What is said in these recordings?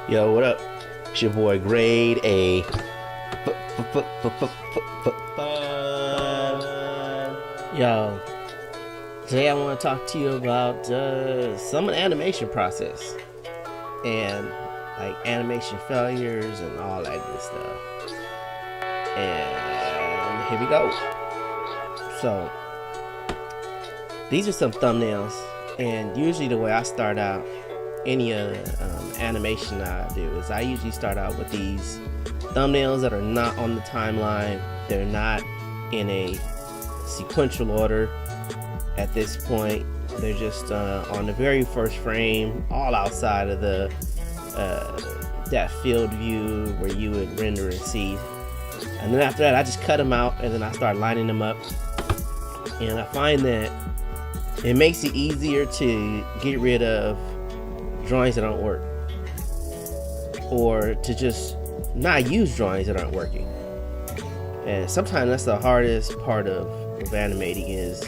Yo, what up? It's your boy Grady. Yo, today I want to talk to you about some of the animation process and like animation failures and all that good stuff. And here we go. So these are some thumbnails, and usually the way I start out any animation I do is I usually start out with these thumbnails that are not on the timeline. They're not in a sequential order at this point. They're just on the very first frame, all outside of the that field view where you would render and see. And then after that, I just cut them out and then I start lining them up. And I find that it makes it easier to get rid of drawings that don't work, or to just not use drawings that aren't working. And sometimes that's the hardest part of animating, is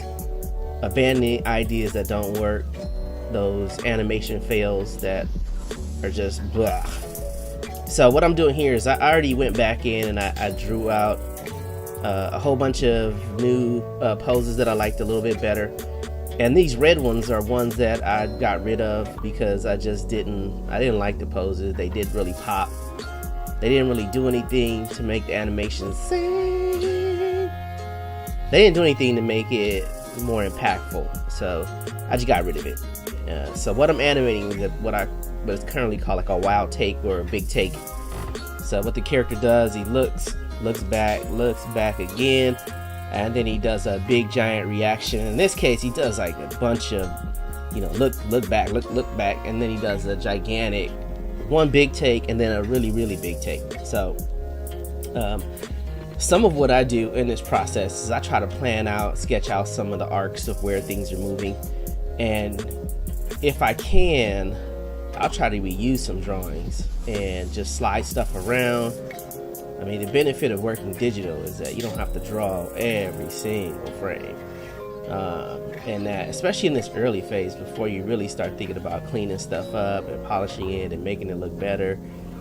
abandoning ideas that don't work, those animation fails that are just blah. So what I'm doing here is I already went back in and I drew out a whole bunch of new poses that I liked a little bit better. And these red ones are ones that I got rid of because I didn't like the poses. They didn't really pop. They didn't really do anything to make the animation sing. They didn't do anything to make it more impactful. So I just got rid of it. So what I'm animating is what is currently called like a wild take or a big take. So what the character does, he looks back again, and then he does a big giant reaction. In this case, he does like a bunch of, look back, and then he does a gigantic one big take and then a really big take. So some of what I do in this process is I try to sketch out some of the arcs of where things are moving, and if I can, I'll try to reuse some drawings and just slide stuff around. I mean, the benefit of working digital is that you don't have to draw every single frame. And that, especially in this early phase, before you really start thinking about cleaning stuff up and polishing it and making it look better,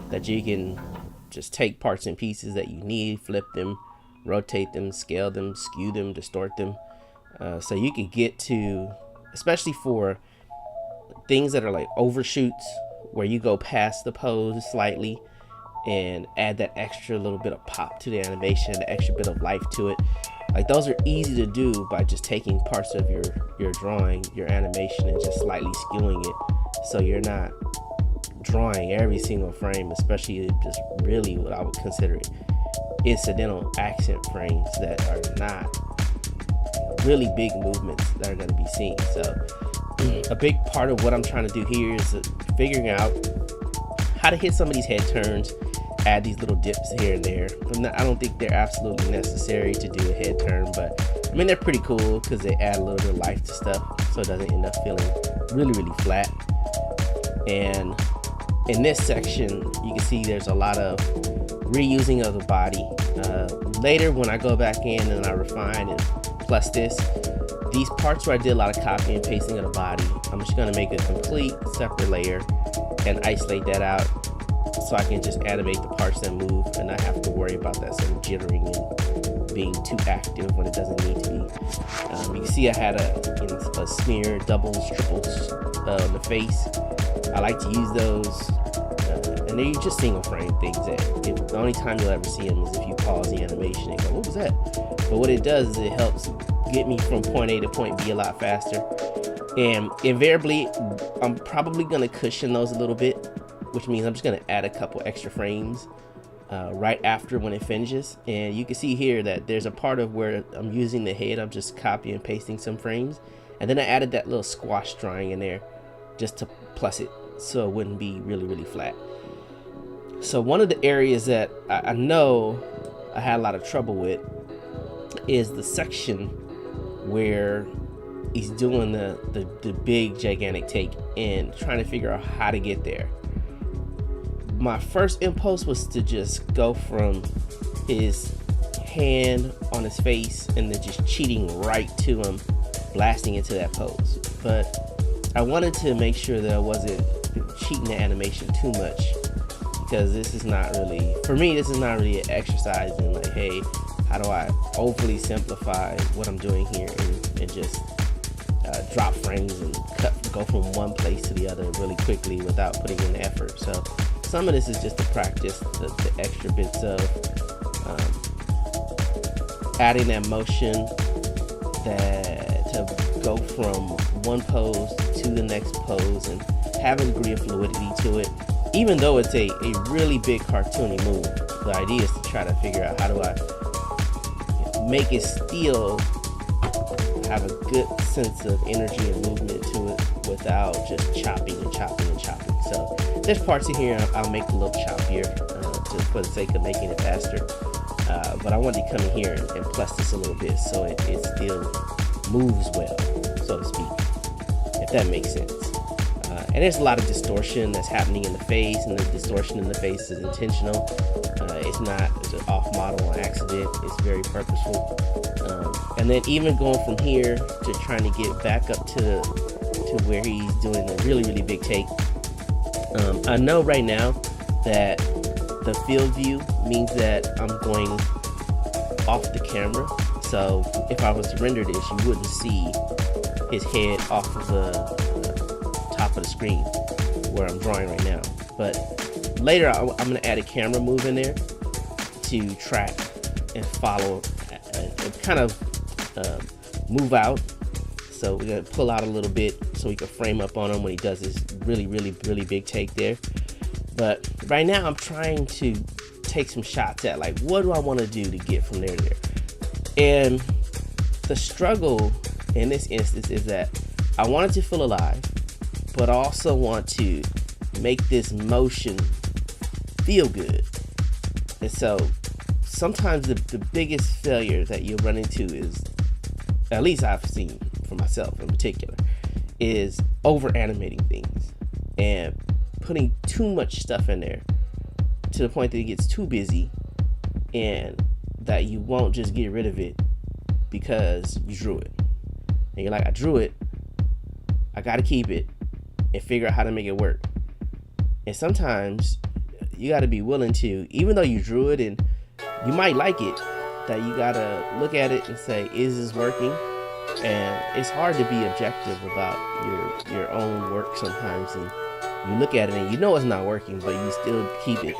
that you can just take parts and pieces that you need, flip them, rotate them, scale them, skew them, distort them. So you can get to, especially for things that are like overshoots, where you go past the pose slightly and add that extra little bit of pop to the animation, the extra bit of life to it. Like, those are easy to do by just taking parts of your drawing, your animation, and just slightly skewing it, so you're not drawing every single frame, especially just really what I would consider incidental accent frames that are not really big movements that are going to be seen. So a big part of what I'm trying to do here is figuring out how to hit some of these head turns, add these little dips here and there. I don't think they're absolutely necessary to do a head turn, but I mean, they're pretty cool because they add a little bit of life to stuff, so it doesn't end up feeling really flat. And in this section, you can see there's a lot of reusing of the body. Later, when I go back in and I refine and plus these parts where I did a lot of copy and pasting of the body, I'm just going to make a complete separate layer and isolate that out, so I can just animate the parts that move and not have to worry about that sort of jittering and being too active when it doesn't need to be. You can see I had a smear, doubles, triples on the face. I like to use those, and they're just single frame things that the only time you'll ever see them is if you pause the animation and go, what was that? But what it does is it helps get me from point A to point B a lot faster. And invariably, I'm probably going to cushion those a little bit, which means I'm just going to add a couple extra frames right after when it finishes. And you can see here that there's a part of where I'm using the head, I'm just copying and pasting some frames, and then I added that little squash drawing in there just to plus it so it wouldn't be really flat. So one of the areas that I know I had a lot of trouble with is the section where he's doing the big gigantic take and trying to figure out how to get there. My first impulse was to just go from his hand on his face and then just cheating right to him, blasting into that pose. But I wanted to make sure that I wasn't cheating the animation too much because this is not really, for me, this is not really an exercise in like, hey, how do I overly simplify what I'm doing here and just drop frames and go from one place to the other really quickly without putting in effort. So some of this is just to practice the extra bits of adding that motion, that to go from one pose to the next pose and have a degree of fluidity to it. Even though it's a really big cartoony move, the idea is to try to figure out how do I make it still have a good sense of energy and movement to it without just chopping and chopping and chopping. So there's parts in here I'll make a little choppier just for the sake of making it faster. But I wanted to come in here and plus this a little bit so it still moves well, so to speak, if that makes sense. And there's a lot of distortion that's happening in the face, and the distortion in the face is intentional. It's not just off model on accident. It's very purposeful. And then even going from here to trying to get back up to where he's doing a really, really big take. I know right now that the field view means that I'm going off the camera. So if I was to render this, you wouldn't see his head off of the top of the screen where I'm drawing right now. But later I'm going to add a camera move in there to track and follow and kind of move out. So we're going to pull out a little bit so we can frame up on him when he does this really, really, really big take there. But right now I'm trying to take some shots at like, what do I want to do to get from there to there? And the struggle in this instance is that I want it to feel alive, but I also want to make this motion feel good. And so sometimes the biggest failure that you'll run into is, at least I've seen for myself in particular, is over animating things and putting too much stuff in there to the point that it gets too busy and that you won't just get rid of it because you drew it. And you're like, I drew it, I gotta keep it and figure out how to make it work. And sometimes you gotta be willing to, even though you drew it and you might like it, that you gotta look at it and say, is this working? And it's hard to be objective about your own work sometimes, and you look at it and you know it's not working, but you still keep it,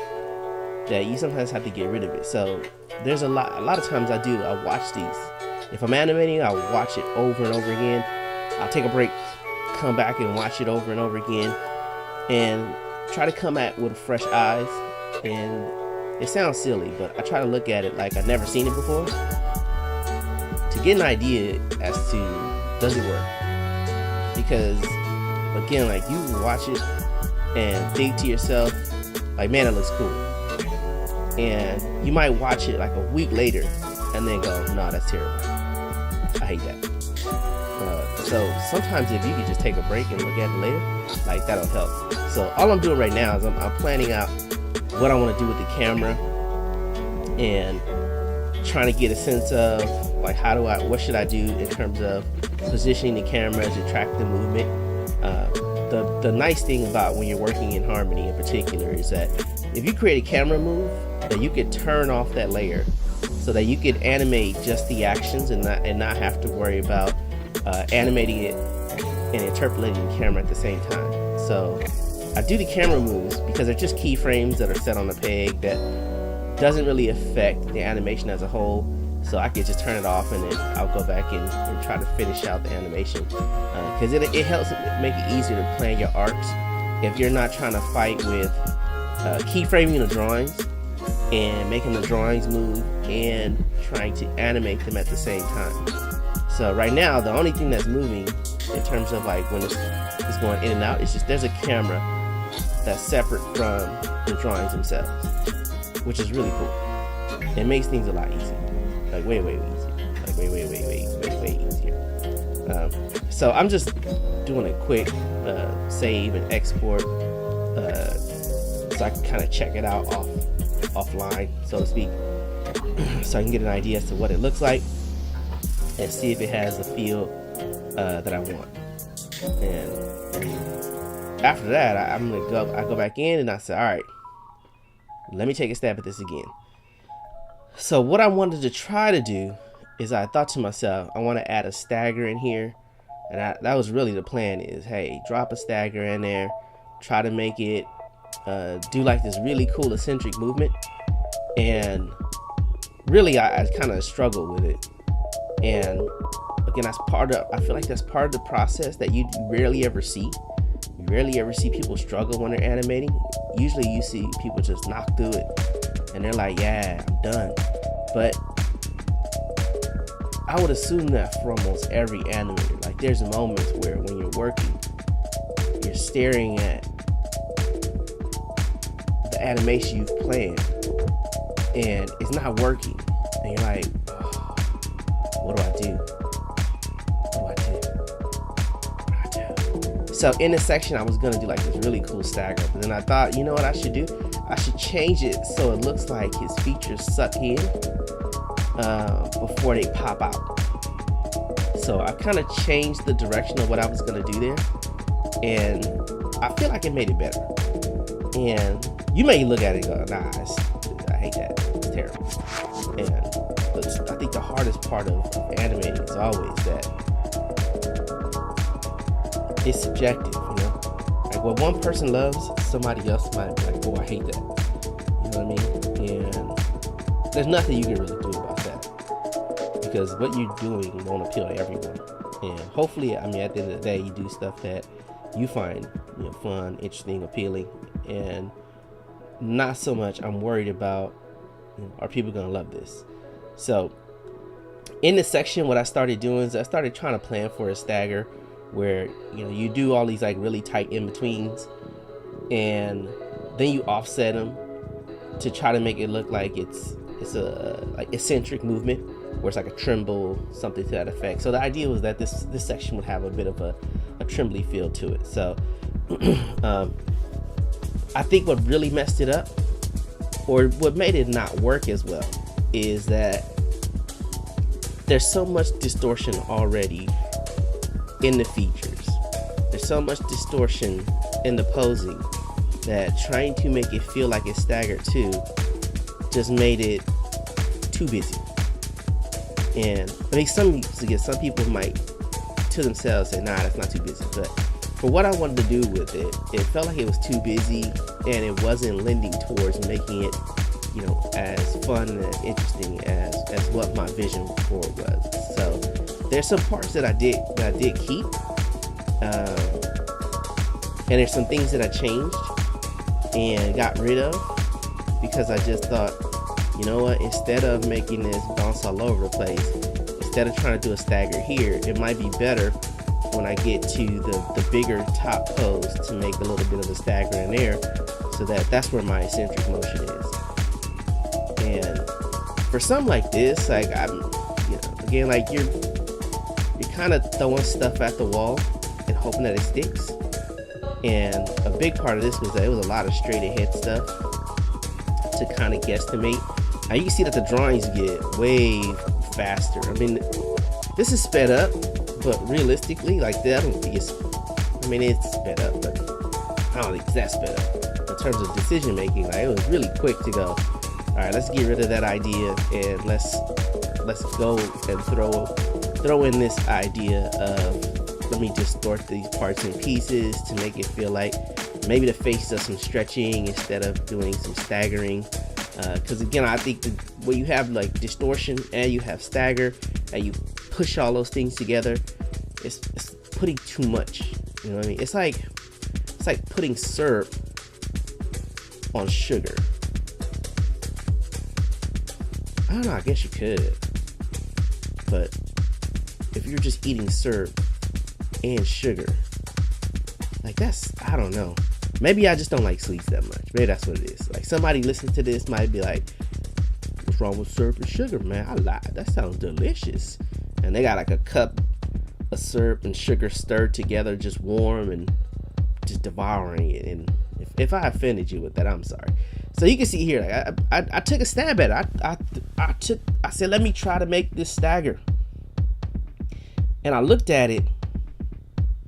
that you sometimes have to get rid of it. So there's a lot of times I watch these. If I'm animating, I'll watch it over and over again. I'll take a break, come back and watch it over and over again, and try to come at it with fresh eyes. And it sounds silly, but I try to look at it like I've never seen it before to get an idea as to, does it work? Because again, like, you watch it and think to yourself, like, man, it looks cool. And you might watch it like a week later and then go, no, that's terrible. I hate that. So sometimes if you could just take a break and look at it later, like, that'll help. So all I'm doing right now is I'm planning out what I want to do with the camera and trying to get a sense of, like, what should I do in terms of positioning the camera to track the movement. The nice thing about when you're working in Harmony in particular is that if you create a camera move, that you could turn off that layer so that you could animate just the actions and not have to worry about animating it and interpolating the camera at the same time. So I do the camera moves because they're just keyframes that are set on a peg that doesn't really affect the animation as a whole. So I could just turn it off and then I'll go back and try to finish out the animation. Because it helps make it easier to plan your arcs if you're not trying to fight with keyframing the drawings and making the drawings move and trying to animate them at the same time. So right now, the only thing that's moving in terms of like when it's going in and out, it's just there's a camera that's separate from the drawings themselves, which is really cool. It makes things a lot easier. Like way easier. Like way easier. So I'm just doing a quick save and export so I can kind of check it out offline, so to speak, so I can get an idea as to what it looks like and see if it has the feel that I want. And after that, I go back in and I say, all right, Let me take a stab at this again. So what I wanted to try to do is I thought to myself, I want to add a stagger in here. And that was really the plan, is, hey, drop a stagger in there, try to make it do like this really cool eccentric movement. And really, I kind of struggle with it. And again, that's part of, I feel like that's part of the process that you rarely ever see. You rarely ever see people struggle when they're animating. Usually you see people just knock through it and they're like, yeah, I'm done. But I would assume that for almost every animator. Like, there's moments where when you're working, you're staring at the animation you've planned and it's not working. And you're like, oh, what do I do? What do I do? So in this section, I was gonna do like this really cool stagger, but then I thought, you know what I should do? I should change it so it looks like his features suck in before they pop out. So I kind of changed the direction of what I was gonna do there, and I feel like it made it better. And you may look at it and go, nah, I hate that, it's terrible. And I think the hardest part of animating is always that it's subjective, you know? Like, what one person loves, somebody else might be like, oh, I hate that. You know what I mean? And there's nothing you can really do about that, because what you're doing won't appeal to everyone. And hopefully, I mean, at the end of the day, you do stuff that you find, you know, fun, interesting, appealing, and not so much I'm worried about, you know, are people gonna love this? So in this section, what I started doing is I started trying to plan for a stagger where, you know, you do all these like really tight in-betweens and then you offset them to try to make it look like it's a like eccentric movement where it's like a tremble, something to that effect. So the idea was that this section would have a bit of a trembly feel to it. So I think what really messed it up, or what made it not work as well, is that there's so much distortion already in the features. There's so much distortion in the posing that trying to make it feel like it's staggered too just made it too busy. And I mean, some people might to themselves say, nah, that's not too busy. But for what I wanted to do with it, it felt like it was too busy and it wasn't lending towards making it, you know, as fun and as interesting as what my vision for it was. So there's some parts that I did keep, and there's some things that I changed and got rid of because I just thought, you know what, instead of making this bounce all over the place, instead of trying to do a stagger here, it might be better when I get to the bigger top pose to make a little bit of a stagger in there, so that's where my eccentric motion is. And for something like this, like, I'm, you know, again, like you're kind of throwing stuff at the wall and hoping that it sticks. And a big part of this was that it was a lot of straight ahead stuff to kind of guesstimate. Now you can see that the drawings get way faster. I mean, this is sped up, but realistically, like that, I don't think it's, I mean, it's sped up, but I don't think it's that sped up. In terms of decision making, like, it was really quick to go, all right, let's get rid of that idea and let's go and throw in this idea of, let me distort these parts and pieces to make it feel like maybe the face does some stretching instead of doing some staggering. Because again, I think when you have like distortion and you have stagger and you push all those things together, it's putting too much. You know what I mean? It's like putting syrup on sugar. I don't know, I guess you could. But if you're just eating syrup and sugar, like, that's, I don't know. Maybe I just don't like sweets that much. Maybe that's what it is. Like, somebody listening to this might be like, what's wrong with syrup and sugar, man? I lied. That sounds delicious. And they got like a cup of syrup and sugar stirred together, just warm, and just devouring it. And if I offended you with that, I'm sorry. So you can see here, like, I took a stab at it. I said, let me try to make this stagger. And I looked at it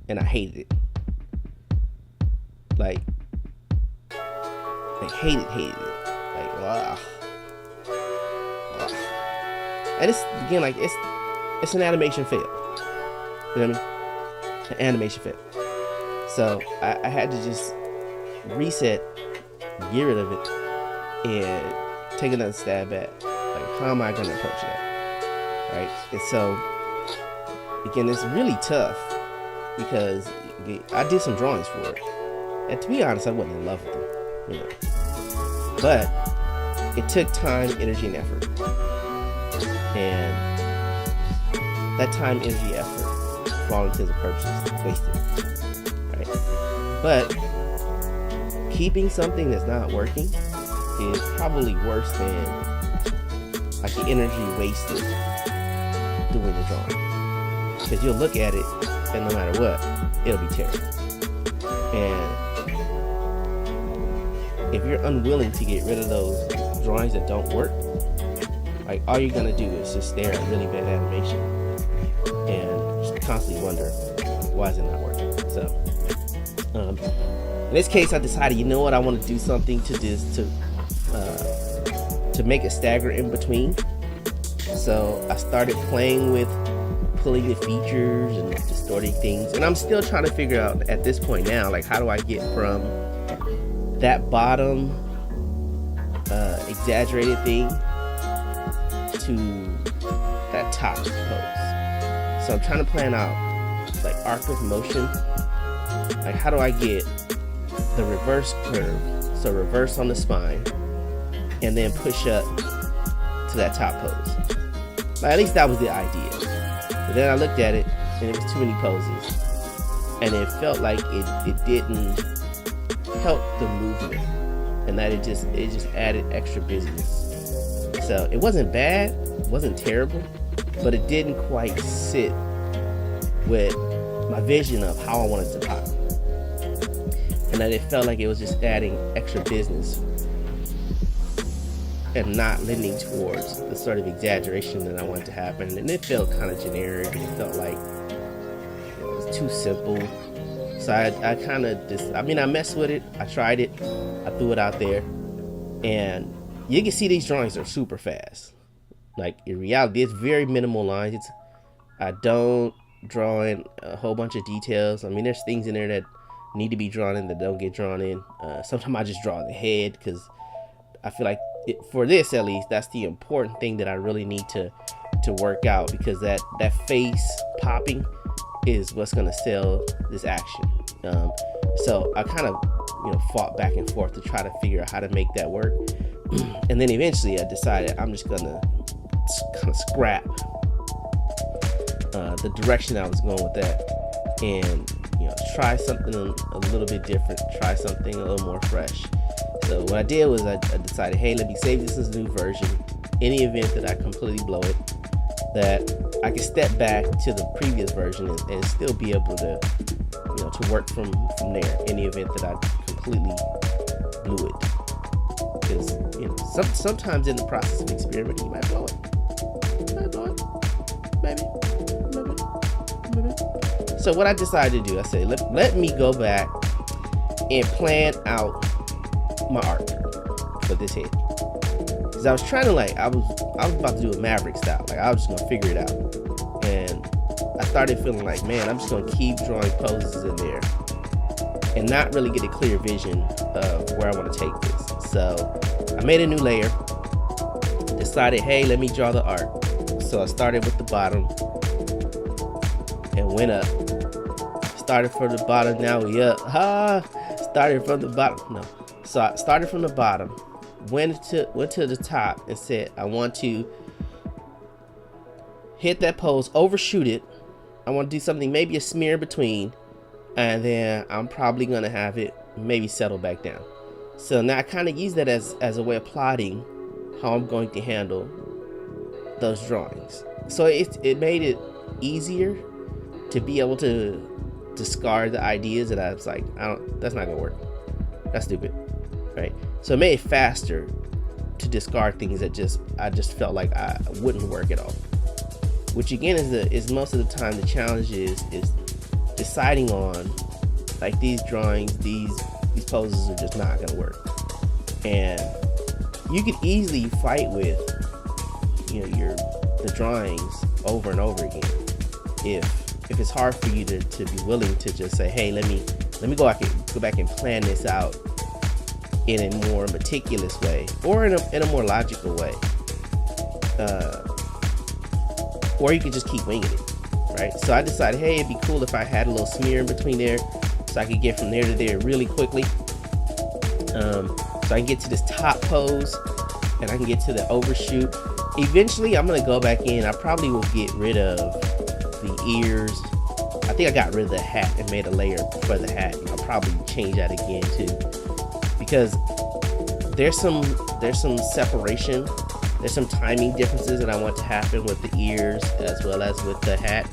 and I hated it. Like hated it. Wow. And it's again like it's an animation fail. You know what I mean? An animation fail. So I had to just reset, get rid of it, and take another stab at like how am I gonna approach that? Right? And so again, it's really tough because I did some drawings for it. And to be honest, I wasn't in love with them, you know. But it took time, energy, and effort. And that time, energy, effort, for all intents and purposes, wasted. Right? But keeping something that's not working is probably worse than like the energy wasted doing the drawing. Because you'll look at it, and no matter what, it'll be terrible. And if you're unwilling to get rid of those drawings that don't work, like all you're gonna do is just stare at really bad animation and just constantly wonder why is it not working. So in this case, I decided, you know what, I want to do something to this to make a stagger in between. So I started playing with pulling the features and distorting things, and I'm still trying to figure out at this point now, like how do I get from that bottom exaggerated thing to that top pose. So I'm trying to plan out like arc of motion, like how do I get the reverse curve, so reverse on the spine, and then push up to that top pose. Like, at least that was the idea. But then I looked at it and it was too many poses, and it felt like it didn't help the movement, and that it just added extra business. So it wasn't bad, it wasn't terrible, but it didn't quite sit with my vision of how I wanted to pop, and that it felt like it was just adding extra business and not leaning towards the sort of exaggeration that I wanted to happen. And it felt kind of generic, and it felt like it was too simple. So I kind of just, I messed with it, I tried it, I threw it out there, and you can see these drawings are super fast. Like in reality, it's very minimal lines. I don't draw in a whole bunch of details. There's things in there that need to be drawn in that don't get drawn in. Sometimes I just draw the head because I feel like for this at least, that's the important thing that I really need to work out, because that face popping is what's gonna sell this action. So I kind of fought back and forth to try to figure out how to make that work, and then eventually I decided I'm just gonna kind of scrap the direction I was going with that, and try something a little bit different, try something a little more fresh. So what I did was I decided, hey, let me save this as a new version. Any event that I completely blow it, that I can step back to the previous version and still be able to, to work from there. Any event that I completely blew it, because sometimes in the process of experimenting, you might blow it. Maybe. So what I decided to do, I said, let me go back and plan out my arc for this head, because I was trying to I was about to do a Maverick style, like I was just gonna figure it out, and I started feeling like, man, I'm just gonna keep drawing poses in there and not really get a clear vision of where I want to take this. So I made a new layer, decided, hey, let me draw the arc. So I started with the bottom and went up, started from the bottom, now we up. Started from the bottom, no. So I started from the bottom, went to the top, and said I want to hit that pose, overshoot it. I want to do something, maybe a smear in between, and then I'm probably gonna have it maybe settle back down. So now I kind of use that as a way of plotting how I'm going to handle those drawings. So it made it easier to be able to discard the ideas that I was like, that's not gonna work, that's stupid. Right? So it made it faster to discard things that I just felt like I wouldn't work at all. Which again is most of the time the challenge is deciding on, like, these drawings, these poses are just not gonna work. And you could easily fight with, you know, the drawings over and over again. If it's hard for you to be willing to just say, hey, let me go back and plan this out in a more meticulous way, or in a more logical way, or you could just keep winging it, right? So I decided, hey, it'd be cool if I had a little smear in between there, so I could get from there to there really quickly. So I can get to this top pose, and I can get to the overshoot. Eventually, I'm gonna go back in. I probably will get rid of the ears. I think I got rid of the hat and made a layer for the hat, and I'll probably change that again too, because there's some separation, there's some timing differences that I want to happen with the ears as well as with the hat,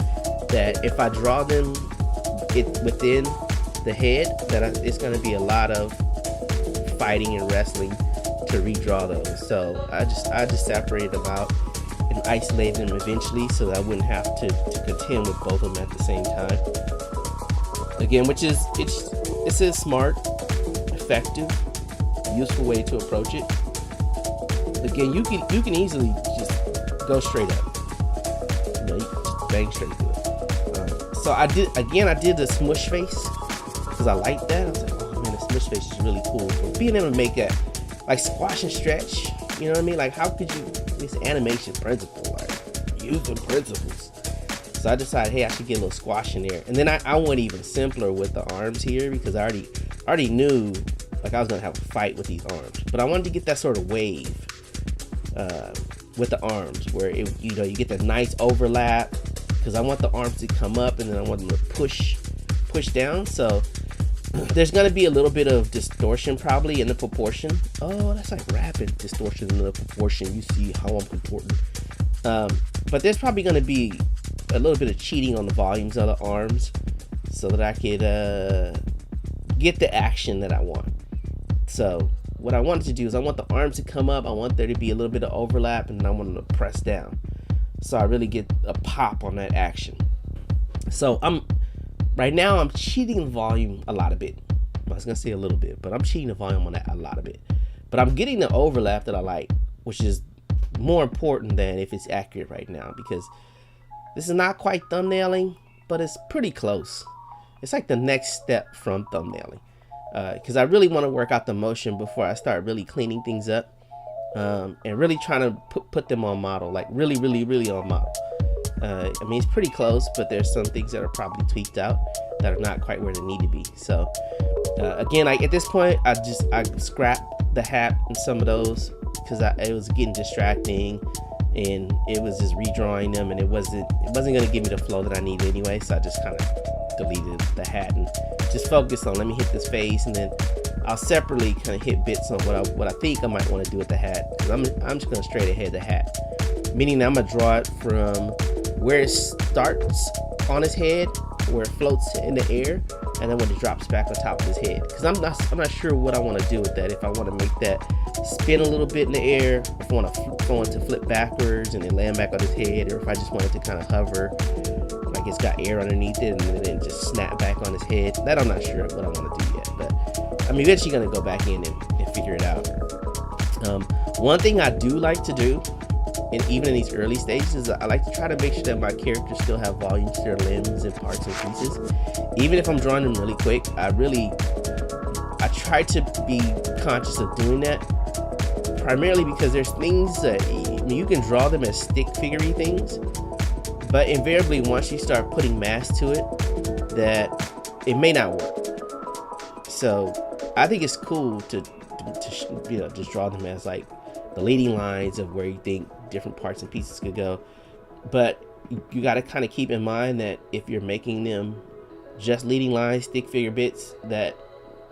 that if I draw them within the head, it's going to be a lot of fighting and wrestling to redraw those. So I just separated them out and isolated them eventually, so that I wouldn't have to contend with both of them at the same time. Again, which is it's a smart, effective, useful way to approach it. Again, you can easily just go straight up. You know, you can just bang straight through it. So I did the smush face because I like that. I was like, oh man, the smush face is really cool. But being able to make that like squash and stretch, you know what I mean? Like, how could you, this animation principle, like using principles. So I decided, hey, I should get a little squash in there. And then I went even simpler with the arms here, because I already knew like I was gonna have a fight with these arms. But I wanted to get that sort of wave with the arms, where you get that nice overlap, because I want the arms to come up and then I want them to push down. So there's gonna be a little bit of distortion probably in the proportion. Oh, that's like rapid distortion in the proportion. You see how I'm contorting. But there's probably gonna be a little bit of cheating on the volumes of the arms, so that I could get the action that I want. So what I wanted to do is I want the arms to come up, I want there to be a little bit of overlap, and I want them to press down, so I really get a pop on that action. So right now I'm cheating the volume a lot of bit. I was gonna say a little bit, but I'm cheating the volume on that a lot of bit. But I'm getting the overlap that I like, which is more important than if it's accurate right now, because this is not quite thumbnailing, but it's pretty close. It's like the next step from thumbnailing, because I really want to work out the motion before I start really cleaning things up, and really trying to put them on model, like really on model. I mean, it's pretty close, but there's some things that are probably tweaked out that are not quite where they need to be. So again, at this point, I scrapped the hat and some of those, because it was getting distracting, and it was just redrawing them, and it wasn't going to give me the flow that I needed anyway. So I just kind of deleted the hat and just focused on, let me hit this face, and then I'll separately kind of hit bits on what I think I might want to do with the hat, because I'm just going to straight ahead the hat, meaning that I'm going to draw it from where it starts on his head, where it floats in the air, and then when it drops back on top of his head, because I'm not sure what I want to do with that. If I want to make that spin a little bit in the air, if I want to flip backwards and then land back on his head, or if I just want it to kind of hover like it's got air underneath it and then just snap back on his head. That I'm not sure what I want to do yet, but I'm eventually going to go back in and figure it out. One thing I do like to do, and even in these early stages, is I like to try to make sure that my characters still have volume to their limbs and parts and pieces. Even if I'm drawing them really quick, I try to be conscious of doing that, primarily because there's things that you can draw them as stick figure-y things, but invariably once you start putting mass to it, that it may not work. So I think it's cool to just draw them as like the leading lines of where you think different parts and pieces could go. But you got to kind of keep in mind that if you're making them just leading lines, stick figure bits, that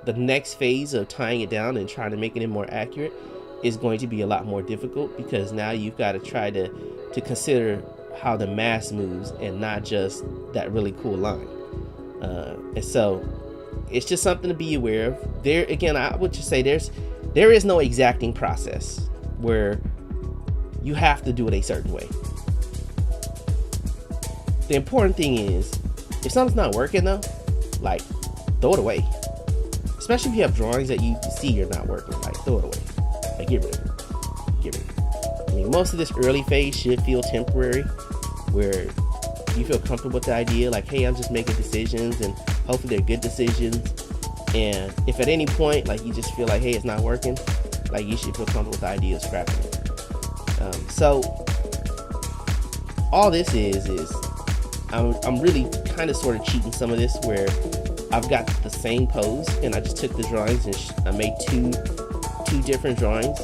the next phase of tying it down and trying to make it more accurate is going to be a lot more difficult, because now you've got to try to consider how the mass moves and not just that really cool line. And so it's just something to be aware of. There again, I would just say there is no exacting process where you have to do it a certain way. The important thing is, if something's not working though, like, throw it away. Especially if you have drawings that you see you're not working, like, throw it away. Like, get rid of it. given. I mean, most of this early phase should feel temporary, where you feel comfortable with the idea, like, hey, I'm just making decisions, and hopefully they're good decisions. And if at any point, like, you just feel like, hey, it's not working, like, you should feel comfortable with the idea of scrapping it. So all this is I'm really kind of sort of cheating some of this, where I've got the same pose and I just took the drawings and I made two different drawings.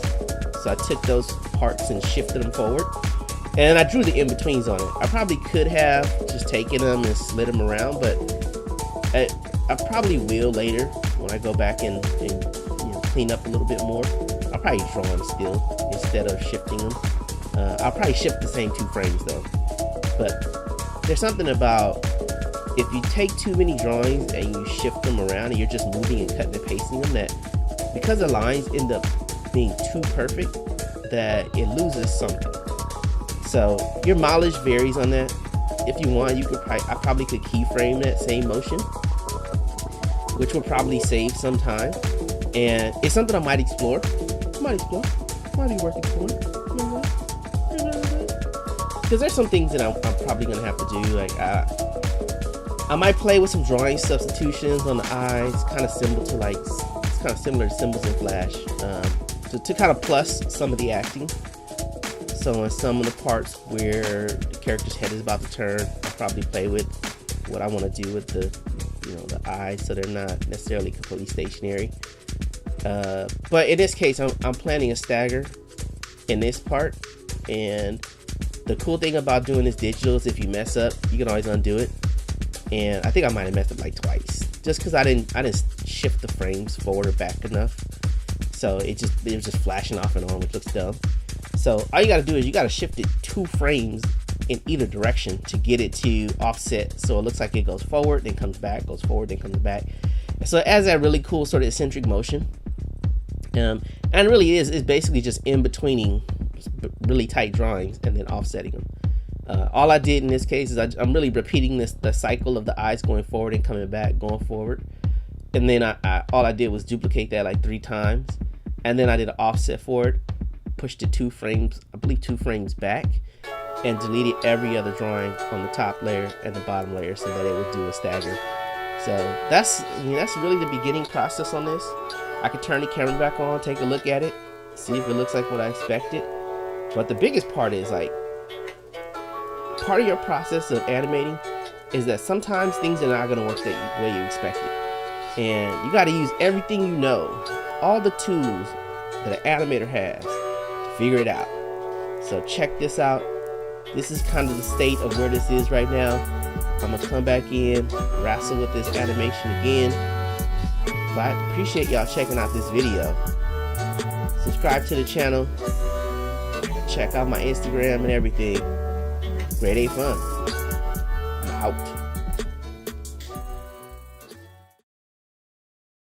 So I took those parts and shifted them forward, and I drew the in-betweens on it. I probably could have just taken them and slid them around, but I probably will later when I go back and clean up a little bit more. I'll probably draw them still instead of shifting them. I'll probably shift the same 2 frames though. But there's something about, if you take too many drawings and you shift them around and you're just moving and cutting and pasting them, that because the lines end up being too perfect, that it loses something. So your mileage varies on that. If you want, you could I probably could keyframe that same motion, which will probably save some time. And it's something I might explore. Might be worth exploring. Because there's some things that I'm probably gonna have to do. Like I might play with some drawing substitutions on the eyes, kind of similar to symbols in Flash, to kind of plus some of the acting. So in some of the parts where the character's head is about to turn, I'll probably play with what I want to do with the eyes, so they're not necessarily completely stationary. But in this case, I'm planning a stagger in this part, and the cool thing about doing this digital is if you mess up, you can always undo it. And I think I might have messed up like twice, just because I didn't shift the frames forward or back enough, so it was just flashing off and on, which looks dumb. So all you got to do is you got to shift it 2 frames in either direction to get it to offset, so it looks like it goes forward, then comes back, goes forward, then comes back. So it adds that really cool sort of eccentric motion. And it really is basically just in betweening really tight drawings and then offsetting them. All I did in this case is I'm really repeating the cycle of the eyes going forward and coming back, going forward. And then all I did was duplicate that like 3 times. And then I did an offset forward, pushed it 2 frames, I believe 2 frames back, and deleted every other drawing on the top layer and the bottom layer so that it would do a stagger. So that's really the beginning process on this. I could turn the camera back on, take a look at it, see if it looks like what I expected. But the biggest part is, like, part of your process of animating is that sometimes things are not going to work the way you expected. And you got to use everything you know, all the tools that an animator has to figure it out. So check this out. This is kind of the state of where this is right now. I'm going to come back in, wrestle with this animation again. But I appreciate y'all checking out this video. Subscribe to the channel. Check out my Instagram and everything. Grady Fun. I'm out.